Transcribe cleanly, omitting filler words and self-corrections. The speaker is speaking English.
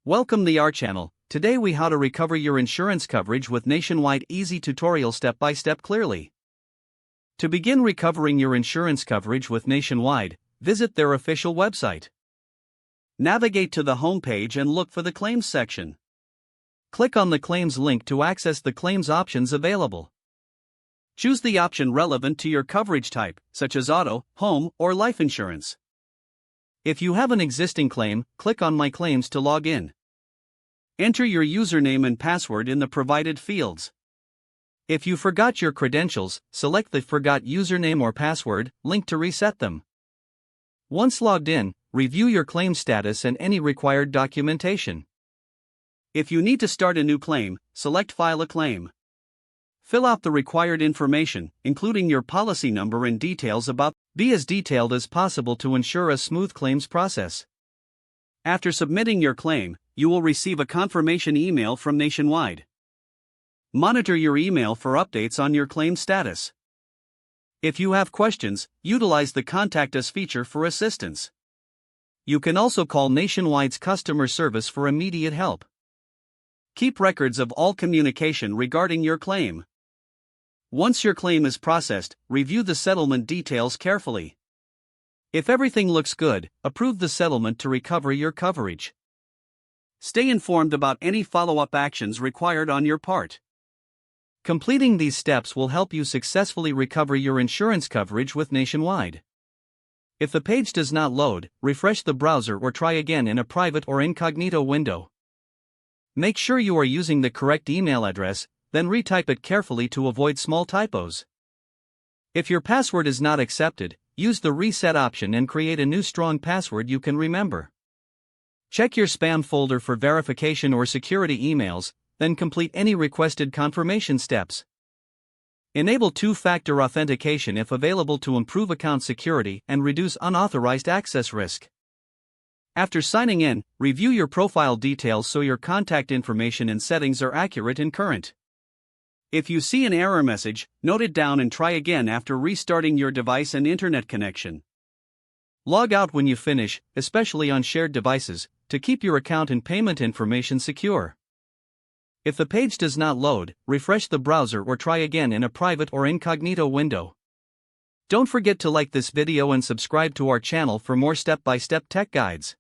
Welcome to our channel. Today we how to recover your insurance coverage with Nationwide easy tutorial step by step clearly. To begin recovering your insurance coverage with Nationwide, visit their official website. Navigate to the home page and look for the claims section. Click on the claims link to access the claims options available. Choose the option relevant to your coverage type, such as auto, home, or life insurance. If you have an existing claim, click on My Claims to log in. Enter your username and password in the provided fields. If you forgot your credentials, select the Forgot Username or Password link to reset them. Once logged in, review your claim status and any required documentation. If you need to start a new claim, select File a Claim. Fill out the required information, including your policy number and details about. Be as detailed as possible to ensure a smooth claims process. After submitting your claim, you will receive a confirmation email from Nationwide. Monitor your email for updates on your claim status. If you have questions, utilize the Contact Us feature for assistance. You can also call Nationwide's customer service for immediate help. Keep records of all communication regarding your claim. Once your claim is processed, review the settlement details carefully. If everything looks good, approve the settlement to recover your coverage. Stay informed about any follow-up actions required on your part. Completing these steps will help you successfully recover your insurance coverage with Nationwide. If the page does not load, refresh the browser or try again in a private or incognito window. Make sure you are using the correct email address, then retype it carefully to avoid small typos. If your password is not accepted, use the reset option and create a new strong password you can remember. Check your spam folder for verification or security emails, then complete any requested confirmation steps. Enable two-factor authentication if available to improve account security and reduce unauthorized access risk. After signing in, review your profile details so your contact information and settings are accurate and current. If you see an error message, note it down and try again after restarting your device and internet connection. Log out when you finish, especially on shared devices, to keep your account and payment information secure. If the page does not load, refresh the browser or try again in a private or incognito window. Don't forget to like this video and subscribe to our channel for more step-by-step tech guides.